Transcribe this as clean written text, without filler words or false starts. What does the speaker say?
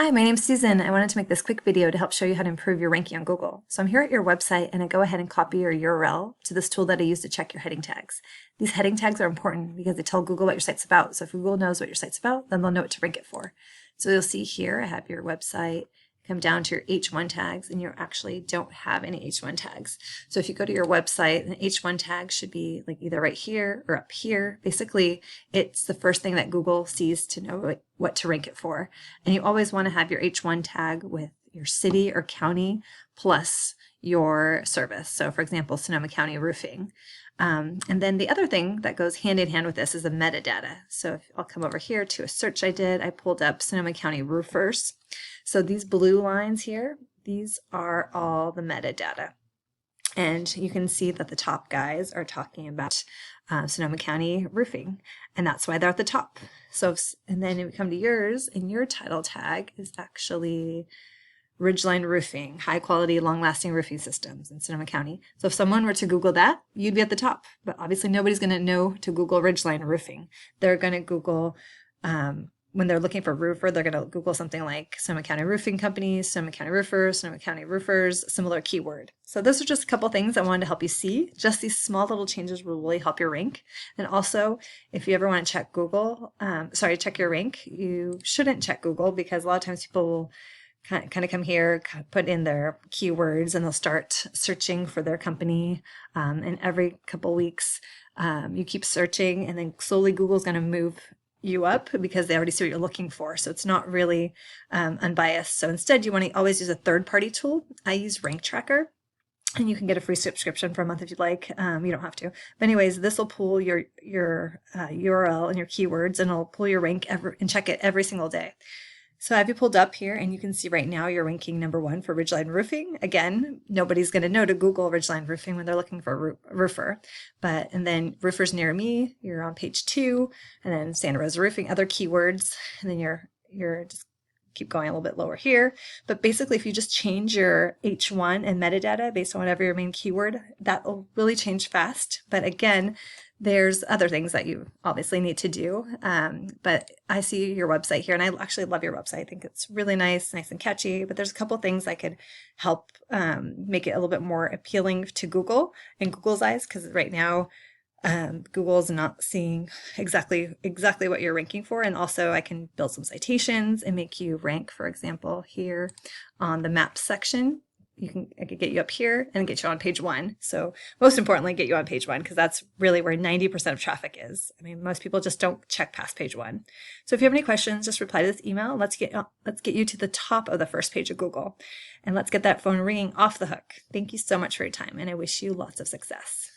Hi, my name's Susan. I wanted to make this quick video to help show you how to improve your ranking on Google. So I'm here at your website and I go ahead and copy your URL to this tool that I use to check your heading tags. These heading tags are important because they tell Google what your site's about. So if Google knows what your site's about, then they'll know what to rank it for. So you'll see here I have your website, come down to your H1 tags, and you actually don't have any H1 tags. So if you go to your website, an H1 tag should be like either right here or up here. Basically, it's the first thing that Google sees to know what to rank it for. And you always want to have your H1 tag with your city or county plus your service. So for example, Sonoma County Roofing. And then the other thing that goes hand in hand with this is the metadata. So if I'll come over here to a search I did, I pulled up Sonoma County roofers. So these blue lines here, these are all the metadata. And you can see that the top guys are talking about Sonoma County roofing, and that's why they're at the top. So, and then if we come to yours, and your title tag is actually Ridgeline Roofing, high quality, long lasting roofing systems in Sonoma County. So if someone were to Google that, you'd be at the top. But obviously nobody's going to know to Google Ridgeline Roofing. They're going to Google, when they're looking for roofer, they're going to Google something like Sonoma County Roofing Companies, Sonoma County Roofers, Sonoma County Roofers, similar keyword. So those are just a couple things I wanted to help you see. Just these small little changes will really help your rank. And also, if you ever want to check Google, check your rank, you shouldn't check Google because a lot of times people will kind of come here, put in their keywords, and they'll start searching for their company. And every couple weeks, you keep searching, and then slowly Google's going to move you up because they already see what you're looking for. So it's not really unbiased. So instead, you want to always use a third-party tool. I use Rank Tracker. And you can get a free subscription for a month if you'd like. You don't have to. But anyways, this will pull your URL and your keywords, and it'll pull your rank and check it every single day. So I have you pulled up here, and you can see right now you're ranking #1 for Ridgeline Roofing. Again, nobody's going to know to Google Ridgeline Roofing when they're looking for a roofer. And then roofers near me, you're on page 2, and then Santa Rosa Roofing, other keywords, and then you're just keep going a little bit lower here. But basically, if you just change your H1 and metadata based on whatever your main keyword, that will really change fast. But again, there's other things that you obviously need to do. But I see your website here, and I actually love your website. I think it's really nice and catchy, but there's a couple things that could help make it a little bit more appealing to Google in Google's eyes, because right now, Google is not seeing exactly what you're ranking for. And also I can build some citations and make you rank, for example, here on the maps section. I could get you up here and get you on page 1. So most importantly, get you on page 1, because that's really where 90% of traffic is. I mean, most people just don't check past page 1. So if you have any questions, just reply to this email. Let's get you to the top of the first page of Google, and let's get that phone ringing off the hook. Thank you so much for your time, and I wish you lots of success.